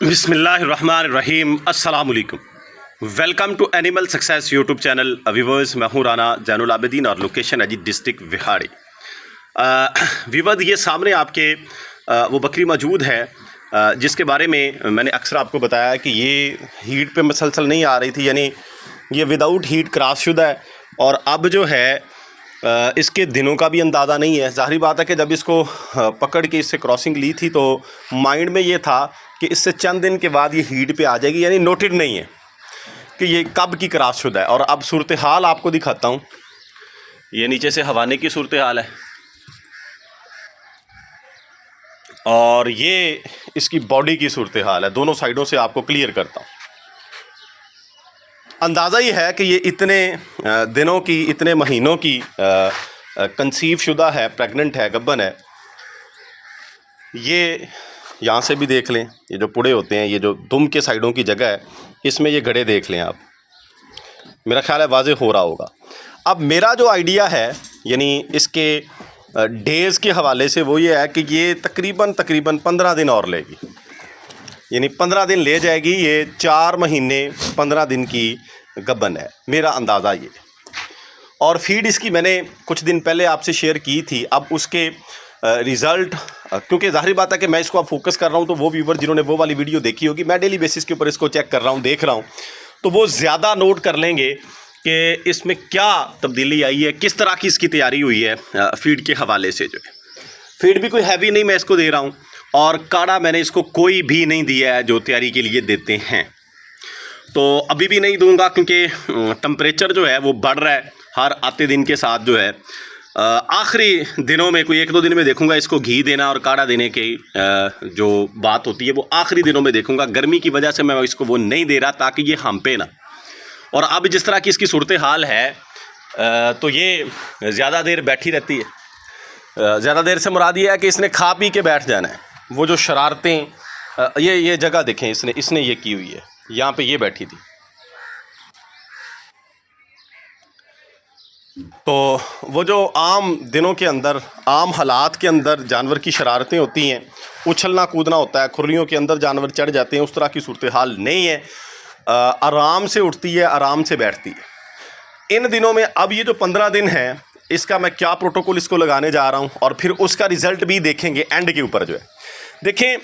बिस्मिल्लाहिर्रहमानिर्रहीम अस्सलाम वालेकुम। Welcome to animal success YouTube channel. Viewers, मैं हूँ राना जैनुल आबिदीन और लोकेशन है जी डिस्ट्रिक्ट विहाड़ी। व्यूवर्स, ये सामने आपके वो बकरी मौजूद है जिसके बारे में मैंने अक्सर आपको बताया कि ये हीट पे मसलसल नहीं आ रही थी, यानी ये विदाउट हीट क्रॉस शुदा है। और अब जो है इसके दिनों का भी अंदाज़ा नहीं है। ज़ाहिर बात है कि जब इसको पकड़ के इससे क्रॉसिंग ली थी तो माइंड में ये था कि इससे चंद दिन के बाद ये हीट पे आ जाएगी, यानी नोटेड नहीं है कि ये कब की क्रॉस शुदा है। और अब सूरत हाल आपको दिखाता हूँ। ये नीचे से हवाने की सूरत हाल है और ये इसकी बॉडी की सूरत हाल है। दोनों साइडों से आपको क्लियर करता हूँ। अंदाज़ा ही है कि ये इतने दिनों की, इतने महीनों की कंसीव शुदा है, प्रेग्नेंट है, गब्बन है। ये यहाँ से भी देख लें, ये जो पुड़े होते हैं, ये जो दुम के साइडों की जगह है, इसमें ये गड़े देख लें आप। मेरा ख्याल है वाज़े हो रहा होगा। अब मेरा जो आइडिया है, यानी इसके डेज़ के हवाले से, वो ये है कि ये तकरीबन 15 दिन और लेगी, यानी 15 दिन ले जाएगी। ये 4 महीने 15 दिन की गब्बन है, मेरा अंदाज़ा ये। और फीड इसकी मैंने कुछ दिन पहले आपसे शेयर की थी। अब उसके रिज़ल्ट, क्योंकि ज़ाहिर बात है कि मैं इसको अब फोकस कर रहा हूँ, तो वो व्यूवर जिन्होंने वो वाली वीडियो देखी होगी, मैं डेली बेसिस के ऊपर इसको चेक कर रहा हूँ, देख रहा हूँ, तो वो ज़्यादा नोट कर लेंगे कि इसमें क्या तब्दीली आई है, किस तरह की इसकी तैयारी हुई है फीड के हवाले से। जो है फीड भी कोई हैवी नहीं मैं इसको दे रहा हूँ, और काढ़ा मैंने इसको कोई भी नहीं दिया है जो तैयारी के लिए देते हैं। तो अभी भी नहीं दूंगा क्योंकि टेम्परेचर जो है वो बढ़ रहा है हर आते दिन के साथ। जो है आखिरी दिनों में, कोई 1-2 दिन में देखूंगा इसको घी देना और काढ़ा देने की जो बात होती है वो आखिरी दिनों में देखूंगा। गर्मी की वजह से मैं इसको वो नहीं दे रहा ताकि ये हम्पे ना। और अब जिस तरह की इसकी सूरत हाल है, तो ये ज़्यादा देर बैठी रहती है। ज़्यादा देर से मुराद ये है कि इसने खा पी के बैठ जाना है। वो जो शरारतें, ये जगह देखें, इसने ये की हुई है, यहाँ पे ये बैठी थी। तो वो जो आम दिनों के अंदर, आम हालात के अंदर जानवर की शरारतें होती हैं, उछलना कूदना होता है, खुर्रियों के अंदर जानवर चढ़ जाते हैं, उस तरह की सूरत हाल नहीं है। आराम से उठती है, आराम से बैठती है। इन दिनों में अब ये जो 15 दिन है, इसका मैं क्या प्रोटोकॉल इसको लगाने जा रहा हूँ और फिर उसका रिज़ल्ट भी देखेंगे एंड के ऊपर। जो है देखें,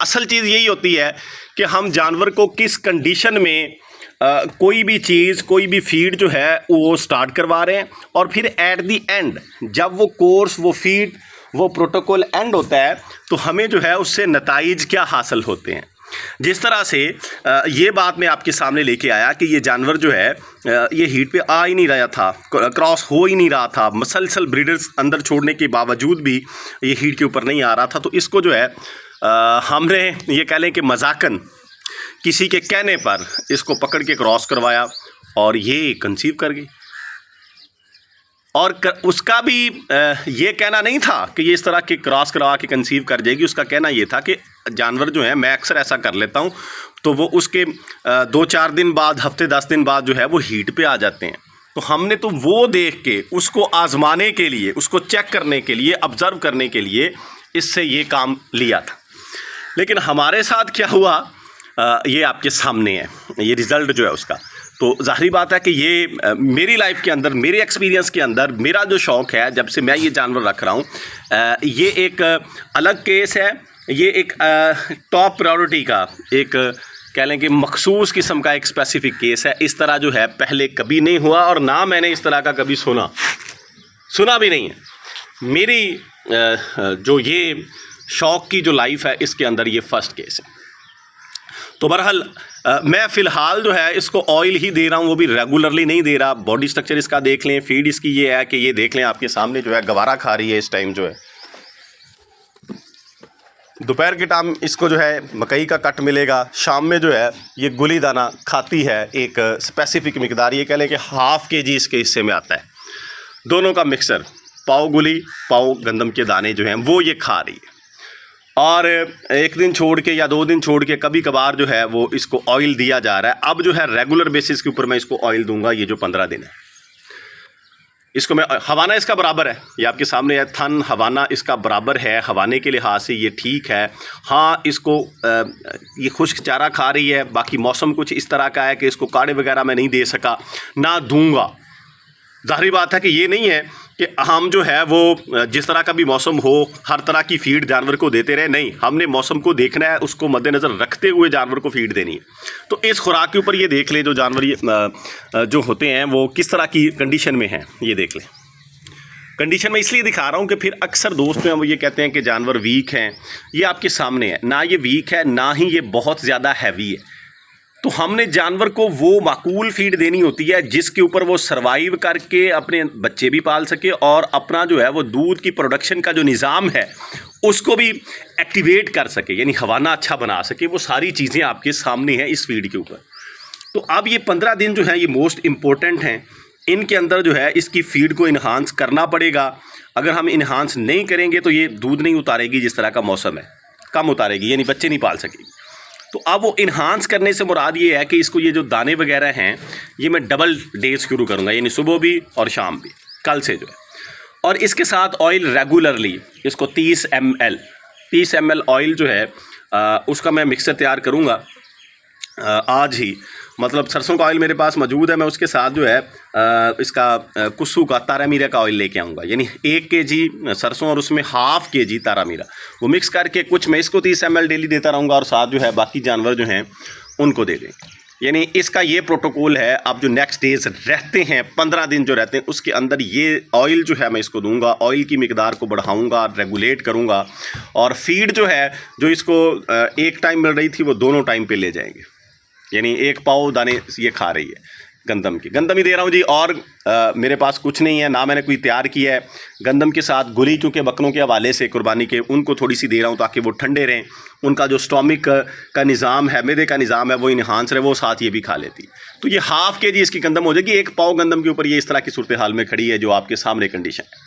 असल चीज़ यही होती है कि हम जानवर को किस कंडीशन में कोई भी चीज़, कोई भी फीड जो है वो स्टार्ट करवा रहे हैं, और फिर एट दी एंड जब वो कोर्स, वो फीड, वो प्रोटोकॉल एंड होता है, तो हमें जो है उससे नताइज क्या हासिल होते हैं। जिस तरह से ये बात मैं आपके सामने लेके आया कि ये जानवर जो है ये हीट पे आ ही नहीं रहा था, क्रॉस हो ही नहीं रहा था, मसलसल ब्रीडर्स अंदर छोड़ने के बावजूद भी ये हीट के ऊपर नहीं आ रहा था। तो इसको जो है हमने ये कह लें कि मजाकन किसी के कहने पर इसको पकड़ के क्रॉस करवाया और ये कंसीव कर गई। और उसका भी ये कहना नहीं था कि ये इस तरह के क्रॉस करवा के कंसीव कर जाएगी। उसका कहना ये था कि जानवर जो है, मैं अक्सर ऐसा कर लेता हूँ, तो वो उसके 2-4 दिन बाद, हफ्ते 10 दिन बाद जो है वो हीट पे आ जाते हैं। तो हमने तो वो देख के उसको आजमाने के लिए, उसको चेक करने के लिए, ऑब्ज़र्व करने के लिए इससे ये काम लिया था। लेकिन हमारे साथ क्या हुआ, ये आपके सामने है, ये रिज़ल्ट जो है उसका। तो ज़ाहिर बात है कि ये मेरी लाइफ के अंदर, मेरे एक्सपीरियंस के अंदर, मेरा जो शौक़ है, जब से मैं ये जानवर रख रहा हूँ, ये एक अलग केस है। ये एक टॉप प्रायोरिटी का, एक कह लें कि मखसूस किस्म का एक स्पेसिफ़िक केस है। इस तरह जो है पहले कभी नहीं हुआ, और ना मैंने इस तरह का कभी सुना भी नहीं है। मेरी जो ये शौक़ की जो लाइफ है, इसके अंदर ये फ़र्स्ट केस है। तो बहरहाल मैं फ़िलहाल जो है इसको ऑयल ही दे रहा हूँ, वो भी रेगुलरली नहीं दे रहा। बॉडी स्ट्रक्चर इसका देख लें, फीड इसकी ये है कि ये देख लें आपके सामने जो है गवारा खा रही है इस टाइम। जो है दोपहर के टाइम इसको जो है मकई का कट मिलेगा, शाम में जो है ये गुली दाना खाती है, एक स्पेसिफिक मिकदार, ये कह लें कि ½ kg इसके हिस्से में आता है। दोनों का मिक्सर, पाव गुली पाव गंदम के दाने जो हैं वो ये खा रही है। और 1 दिन छोड़ के या 2 दिन छोड़ के कभी कभार जो है वो इसको ऑयल दिया जा रहा है। अब जो है रेगुलर बेसिस के ऊपर मैं इसको ऑयल दूंगा, ये जो 15 दिन है इसको मैं हवाना इसका बराबर है, ये आपके सामने है, थन हवाना इसका बराबर है, हवाने के लिहाज से ये ठीक है। हाँ, इसको ये खुश्क चारा खा रही है, बाकी मौसम कुछ इस तरह का है कि इसको काढ़े वगैरह मैं नहीं दे सका, ना दूंगा। ज़ाहिर बात है कि ये नहीं है कि हम जो है वो जिस तरह का भी मौसम हो हर तरह की फ़ीड जानवर को देते रहे, नहीं, हमने मौसम को देखना है, उसको मद्देनज़र रखते हुए जानवर को फ़ीड देनी है। तो इस खुराक के ऊपर ये देख लें जो जानवर ये जो होते हैं वो किस तरह की कंडीशन में हैं, ये देख लें। कंडीशन में इसलिए दिखा रहा हूँ कि फिर अक्सर दोस्त जो हैं वो ये कहते हैं कि जानवर वीक हैं। ये आपके सामने है, ना ये वीक है ना ही ये बहुत ज़्यादा हैवी है। तो हमने जानवर को वो माकूल फीड देनी होती है जिसके ऊपर वो सरवाइव करके अपने बच्चे भी पाल सके और अपना जो है वो दूध की प्रोडक्शन का जो निज़ाम है उसको भी एक्टिवेट कर सके, यानी हवाना अच्छा बना सके। वो सारी चीज़ें आपके सामने हैं इस फीड के ऊपर। तो अब ये 15 दिन जो है ये मोस्ट इम्पोर्टेंट हैं। इनके अंदर जो है इसकी फीड को इन्हांस करना पड़ेगा। अगर हम इन्हांस नहीं करेंगे तो ये दूध नहीं उतारेगी, जिस तरह का मौसम है कम उतारेगी, यानी बच्चे नहीं पाल सकेगी। तो अब वो इन्हांस करने से मुराद ये है कि इसको ये जो दाने वगैरह हैं ये मैं डबल डेज शुरू करूँगा, यानी सुबह भी और शाम भी, कल से जो है। और इसके साथ ऑयल रेगुलरली इसको 30 ml ऑयल जो है उसका मैं मिक्सर तैयार करूँगा आज ही। मतलब सरसों का ऑयल मेरे पास मौजूद है, मैं उसके साथ जो है इसका कुस्सू का तारामीरा का ऑयल लेके आऊँगा, यानी 1 kg सरसों और उसमें ½ kg तारामीरा, वो मिक्स करके कुछ मैं इसको 30 ml डेली देता रहूँगा और साथ जो है बाकी जानवर जो हैं उनको दे दें। यानी इसका ये प्रोटोकॉल है। अब जो नेक्स्ट डेज रहते हैं 15 दिन जो रहते हैं उसके अंदर ये ऑयल जो है मैं इसको दूंगा, ऑयल की मिकदार को बढ़ाऊंगा, रेगुलेट करूंगा और फीड जो है जो इसको एक टाइम मिल रही थी वो दोनों टाइम पे ले जाएंगे, यानी 1 पाव दाने ये खा रही है गंदम की, गंदम ही दे रहा हूँ जी। और मेरे पास कुछ नहीं है, ना मैंने कोई तैयार किया है। गंदम के साथ गुली चूँकि बकरों के हवाले से कुर्बानी के उनको थोड़ी सी दे रहा हूँ ताकि वो ठंडे रहें, उनका जो स्टोमिक का निज़ाम है, मैदे का निज़ाम है वो इन्हांस रहे, वो साथ ये भी खा लेती। तो ये ½ kg इसकी गंदम हो जाएगी। 1 पाव गंदम के ऊपर ये इस तरह की सूरत हाल में खड़ी है जो आपके सामने कंडीशन है।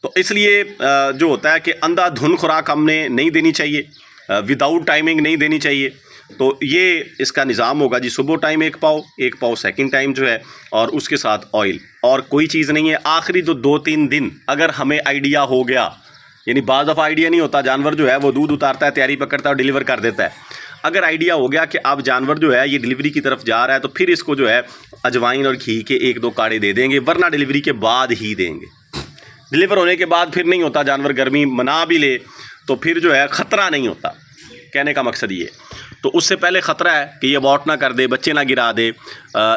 तो इसलिए जो होता है कि अंधाधुन खुराक हमने नहीं देनी चाहिए, विदाउट टाइमिंग नहीं देनी चाहिए। तो ये इसका निज़ाम होगा जी, सुबह टाइम 1 पाव सेकंड टाइम जो है, और उसके साथ ऑयल, और कोई चीज़ नहीं है। आखिरी जो 2-3 दिन अगर हमें आइडिया हो गया, यानी बाज़ दफ़ा आइडिया नहीं होता, जानवर जो है वो दूध उतारता है, तैयारी पकड़ता है और डिलीवर कर देता है। अगर आइडिया हो गया कि अब जानवर जो है ये डिलीवरी की तरफ जा रहा है तो फिर इसको जो है अजवाइन और घी के 1-2 काढ़े दे देंगे, वरना डिलीवरी के बाद ही देंगे। डिलीवर होने के बाद फिर नहीं होता, जानवर गर्मी मना भी ले तो फिर जो है ख़तरा नहीं होता। कहने का मकसद ये, तो उससे पहले ख़तरा है कि ये अबॉर्ट ना कर दे, बच्चे ना गिरा दे,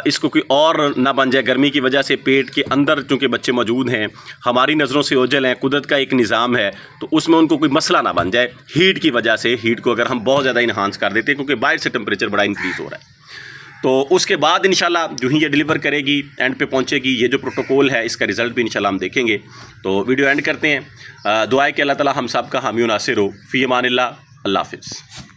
इसको कोई और ना बन जाए। गर्मी की वजह से पेट के अंदर चूँकि बच्चे मौजूद हैं, हमारी नज़रों से ओझल हैं, कुदरत का एक निज़ाम है, तो उसमें उनको कोई मसला ना बन जाए हीट की वजह से। हीट को अगर हम बहुत ज़्यादा इन्हांस कर देते हैं क्योंकि बाहर से टेम्परेचर बड़ा इंक्रीज़ हो रहा है, तो उसके बाद इंशाल्लाह जो ही ये डिलीवर करेगी, एंड पे पहुंचेगी, ये जो प्रोटोकॉल है इसका रिज़ल्ट भी इंशाल्लाह हम देखेंगे। तो वीडियो एंड करते हैं। दुआ है कि अल्लाह ताला हम सब का हामी नासिर हो। फ़ी अमानिल्लाह, अल्लाह हाफ़िज़।